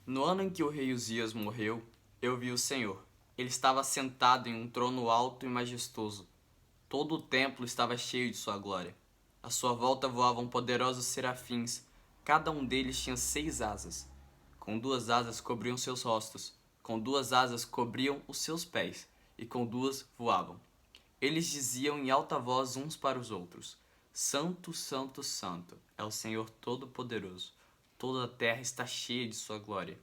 No ano em que o rei Uzias morreu, eu vi o Senhor. Ele estava sentado em um trono alto e majestoso. Todo o templo estava cheio de sua glória. À sua volta voavam poderosos serafins. Cada um deles tinha 6 asas. Com 2 asas cobriam seus rostos, com 2 asas cobriam os seus pés, e com 2 voavam. Eles diziam em alta voz uns para os outros: Santo, Santo, Santo é o Senhor Todo-Poderoso. Toda a terra está cheia de sua glória.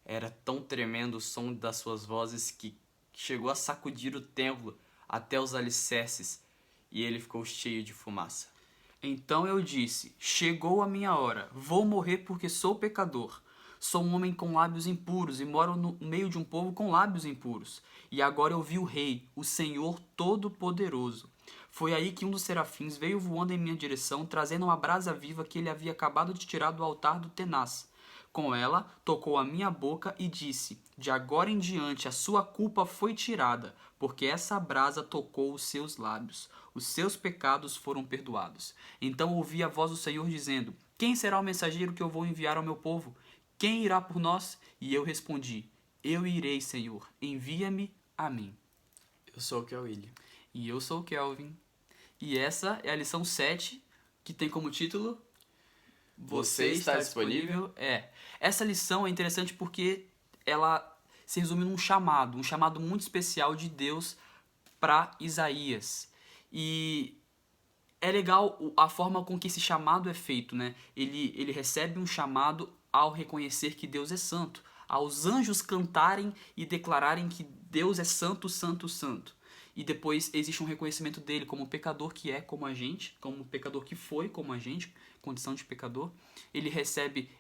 Era tão tremendo o som das suas vozes que chegou a sacudir o templo até os alicerces, e ele ficou cheio de fumaça. Então eu disse: Chegou a minha hora. Vou morrer porque sou pecador. Sou um homem com lábios impuros e moro no meio de um povo com lábios impuros. E agora eu vi o Rei, o Senhor Todo-Poderoso. Foi aí que um dos serafins veio voando em minha direção, trazendo uma brasa viva que ele havia acabado de tirar do altar do tenaz. Com ela, tocou a minha boca e disse: De agora em diante a sua culpa foi tirada, porque essa brasa tocou os seus lábios. Os seus pecados foram perdoados. Então ouvi a voz do Senhor dizendo: Quem será o mensageiro que eu vou enviar ao meu povo? Quem irá por nós? E eu respondi: Eu irei, Senhor. Envia-me a mim. Eu sou o Kelly. E eu sou o Kelvin. E essa é a lição 7, que tem como título Você está disponível? Essa lição é interessante porque ela se resume num chamado, um chamado muito especial de Deus para Isaías. E é legal a forma com que esse chamado é feito, né? Ele recebe um chamado ao reconhecer que Deus é santo, aos anjos cantarem e declararem que Deus é santo, santo, santo. E depois existe um reconhecimento dele como pecador que é como a gente, como pecador que foi como a gente, condição de pecador. Ele recebe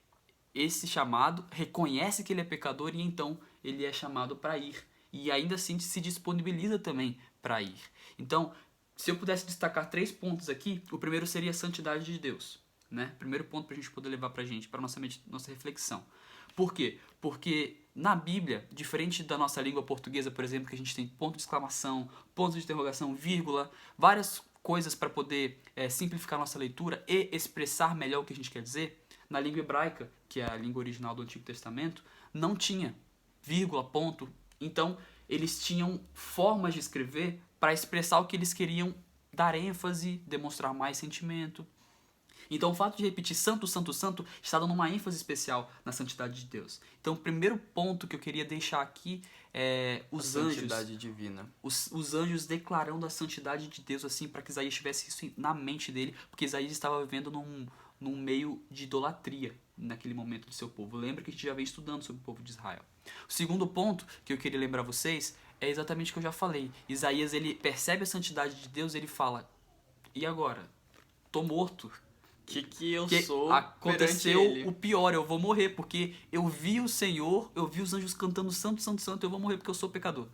esse chamado, reconhece que ele é pecador e então ele é chamado para ir. E ainda assim se disponibiliza também para ir. Então, se eu pudesse destacar 3 pontos aqui, o primeiro seria a santidade de Deus. Né? Primeiro ponto para a gente poder levar para a gente, para nossa reflexão. Por quê? Porque na Bíblia, diferente da nossa língua portuguesa, por exemplo, que a gente tem ponto de exclamação, ponto de interrogação, vírgula, várias coisas para poder simplificar nossa leitura e expressar melhor o que a gente quer dizer, na língua hebraica, que é a língua original do Antigo Testamento, não tinha vírgula, ponto. Então, eles tinham formas de escrever para expressar o que eles queriam dar ênfase, demonstrar mais sentimento. Então o fato de repetir santo, santo, santo está dando uma ênfase especial na santidade de Deus. Então o primeiro ponto que eu queria deixar aqui é os anjos. Santidade divina. Os anjos declarando a santidade de Deus assim para que Isaías tivesse isso na mente dele, porque Isaías estava vivendo num meio de idolatria naquele momento do seu povo. Lembra que a gente já vem estudando sobre o povo de Israel. O segundo ponto que eu queria lembrar vocês é exatamente o que eu já falei. Isaías ele percebe a santidade de Deus e ele fala: e agora? Tô morto. Que eu Que sou aconteceu perante ele. o pior, eu vou morrer, porque eu vi o Senhor, eu vi os anjos cantando santo, santo, santo, eu vou morrer porque eu sou pecador.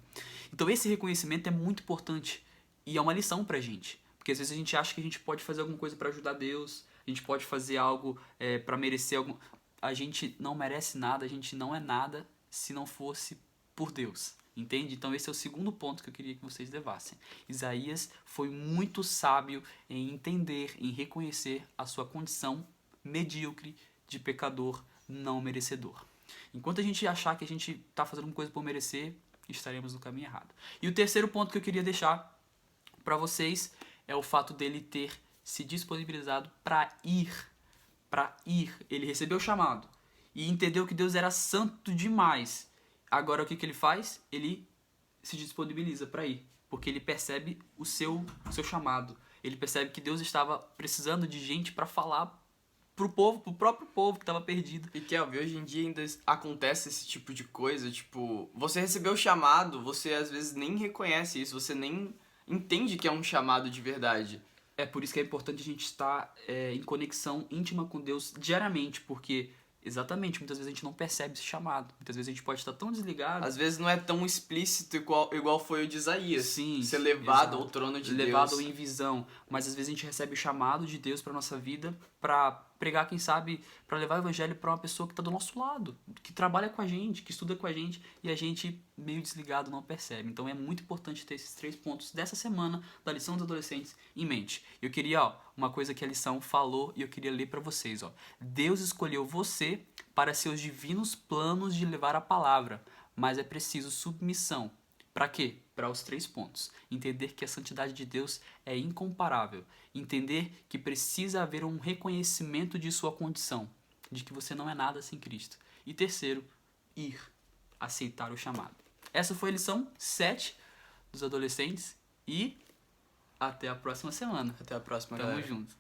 Então esse reconhecimento é muito importante e é uma lição pra gente, porque às vezes a gente acha que a gente pode fazer alguma coisa pra ajudar Deus, a gente pode fazer algo pra merecer algum... A gente não merece nada, a gente não é nada se não fosse por Deus. Entende? Então esse é o segundo ponto que eu queria que vocês levassem. Isaías foi muito sábio em entender, em reconhecer a sua condição medíocre de pecador não merecedor. Enquanto a gente achar que a gente está fazendo alguma coisa por merecer, estaremos no caminho errado. E o terceiro ponto que eu queria deixar para vocês é o fato dele ter se disponibilizado para ir. Para ir. Ele recebeu o chamado e entendeu que Deus era santo demais. Agora o que ele faz? Ele se disponibiliza para ir, porque ele percebe o seu chamado. Ele percebe que Deus estava precisando de gente para falar pro povo, pro próprio povo que estava perdido. E Kelvin, hoje em dia ainda acontece esse tipo de coisa, tipo, você recebeu o chamado, você às vezes nem reconhece isso, você nem entende que é um chamado de verdade. É por isso que é importante a gente estar em conexão íntima com Deus diariamente, porque exatamente, muitas vezes a gente não percebe esse chamado. Muitas vezes a gente pode estar tão desligado. Às vezes não é tão explícito igual foi o de Isaías. Sim, ser levado exato. ao trono de levado Deus. em visão. Mas às vezes a gente recebe o chamado de Deus para nossa vida para pregar, quem sabe, para levar o evangelho para uma pessoa que está do nosso lado, que trabalha com a gente, que estuda com a gente, e a gente, meio desligado, não percebe. Então é muito importante ter esses 3 pontos dessa semana da lição dos adolescentes em mente. Eu queria, uma coisa que a lição falou e eu queria ler para vocês. Deus escolheu você para seus divinos planos de levar a palavra, mas é preciso submissão. Para quê? Para os 3 pontos. Entender que a santidade de Deus é incomparável. Entender que precisa haver um reconhecimento de sua condição, de que você não é nada sem Cristo. E terceiro, ir, aceitar o chamado. Essa foi a lição 7 dos adolescentes e até a próxima semana. Até a próxima, Tamo galera. junto.